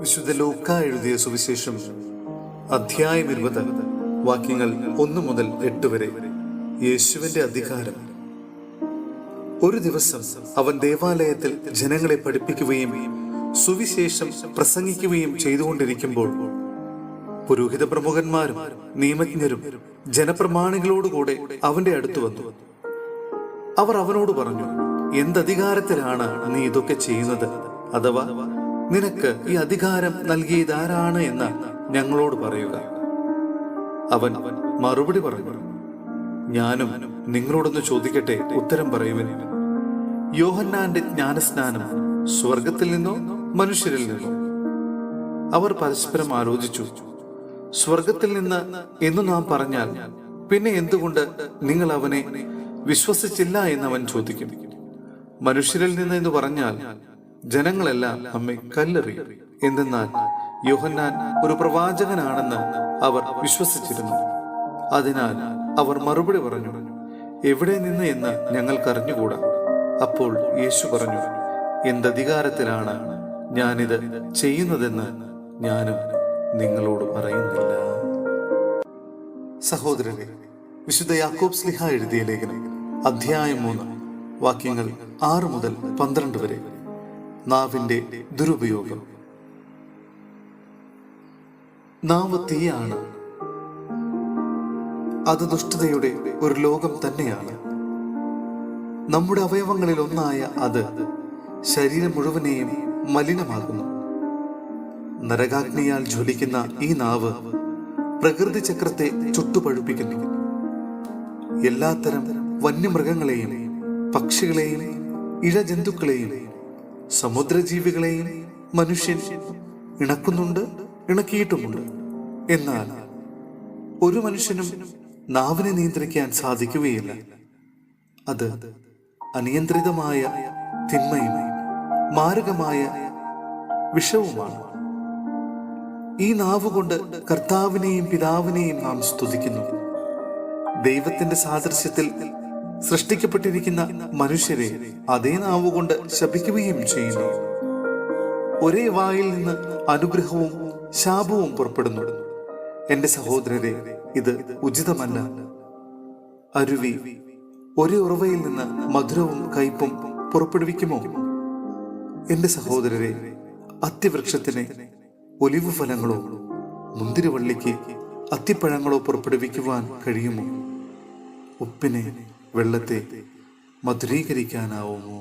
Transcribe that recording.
വിശുദ്ധ ലൂക്കാ എഴുതിയ സുവിശേഷം അധ്യായം 20 വാക്യങ്ങൾ 1 മുതൽ 8 വരെ. യേശുവിന്റെ അധികാരം. ഒരു ദിവസം അവൻ ദേവാലയത്തിൽ ജനങ്ങളെ പഠിപ്പിക്കുകയും സുവിശേഷം പ്രസംഗിക്കുകയും ചെയ്തുകൊണ്ടിരിക്കുമ്പോൾ പുരോഹിത പ്രമുഖന്മാരും നിയമജ്ഞരും ജനപ്രമാണികളോടുകൂടെ അവന്റെ അടുത്ത് വന്നു. അവർ അവനോട് പറഞ്ഞു, എന്തധികാരത്തിലാണ് നീ ഇതൊക്കെ ചെയ്യുന്നത്? അഥവാ നിനക്ക് ഈ അധികാരം നൽകിയതാരാണ് എന്ന് ഞങ്ങളോട് പറയുക. അവൻ മറുപടി പറഞ്ഞു, ഞാനും നിങ്ങളോടൊന്ന് ചോദിക്കട്ടെ, ഉത്തരം പറയുവിൻ. യോഹന്നാന്റെ ജ്ഞാനസ്നാനം സ്വർഗത്തിൽ നിന്നോ മനുഷ്യരിൽ നിന്നോ? അവർ പരസ്പരം ആലോചിച്ചു. സ്വർഗത്തിൽ നിന്ന് എന്ന് നാം പറഞ്ഞാൽ പിന്നെ എന്തുകൊണ്ട് നിങ്ങൾ അവനെ വിശ്വസിച്ചില്ല എന്നവൻ ചോദിക്കും. മനുഷ്യരിൽ നിന്ന് എന്ന് പറഞ്ഞാൽ ജനങ്ങളെല്ലാം നമ്മെ കല്ലെറിയും. എന്തെന്നാൽ യോഹന്നാൻ ഒരു പ്രവാചകനാണെന്ന് അവർ വിശ്വസിച്ചിരുന്നു. അതിനാൽ അവർ മറുപടി പറഞ്ഞു, എവിടെ നിന്ന് എന്ന് ഞങ്ങൾക്കറിഞ്ഞുകൂടാ. അപ്പോൾ യേശു പറഞ്ഞു, എന്തധികാരത്തിലാണ് ഞാനിത് ചെയ്യുന്നതെന്ന് ഞാനും നിങ്ങളോട് പറയുന്നില്ല. സഹോദരനെ, വിശുദ്ധ യാക്കോബ് ശ്ലീഹ എഴുതിയ ലേഖനം അധ്യായം 3 വാക്യങ്ങൾ 6 മുതൽ 12 വരെ. നാവിന്റെ ദുരുപയോഗം. നാവ് തീയാണ്. അത് ദുഷ്ടതയുടെ ഒരു ലോകം തന്നെയാണ്. നമ്മുടെ അവയവങ്ങളിൽ ഒന്നായ അത് ശരീരം മുഴുവനെയും മലിനമാകുന്നു. നരകാഗ്നിയാൽ ജ്വലിക്കുന്ന ഈ നാവ് പ്രകൃതി ചക്രത്തെ ചുട്ടുപഴുപ്പിക്കുന്നു. എല്ലാത്തരം വന്യമൃഗങ്ങളെയും പക്ഷികളെയും ഇഴജന്തുക്കളെയും സമുദ്രജീവികളെയും മനുഷ്യൻ ഇണക്കുന്നുണ്ട്, ഇണക്കിയിട്ടുമുണ്ട്. എന്നാൽ ഒരു മനുഷ്യനും നാവിനെ നിയന്ത്രിക്കാൻ സാധിക്കുകയില്ല. അത് അനിയന്ത്രിതമായ തിന്മയും മാരകമായ വിഷവുമാണ്. ഈ നാവുകൊണ്ട് കർത്താവിനെയും പിതാവിനെയും നാം സ്തുതിക്കുന്നു. ദൈവത്തിന്റെ സാദൃശ്യത്തിൽ സൃഷ്ടിക്കപ്പെട്ടിരിക്കുന്ന മനുഷ്യരെ അതേ നാവുകൊണ്ട് ശപിക്കുകയും ചെയ്യുന്നു. ഒരേ വായിൽ നിന്ന് അനുഗ്രഹവും ശാപവും പുറപ്പെടുന്നു. എന്റെ സഹോദരരെ, ഇത് ഉചിതമല്ല. അരുവി ഒരേ ഉറവയിൽ നിന്ന് മധുരവും കയ്പും പുറപ്പെടുവിക്കുമോ? എന്റെ സഹോദരരെ, അത്തിവൃക്ഷത്തിന് ഒലിവ് ഫലങ്ങളോ മുന്തിരിവള്ളിക്ക് അത്തിപ്പഴങ്ങളോ പുറപ്പെടുവിക്കുവാൻ കഴിയുമോ? ഉപ്പിനെ വെള്ളത്തെ മധുരീകരിക്കാനാവുമോ?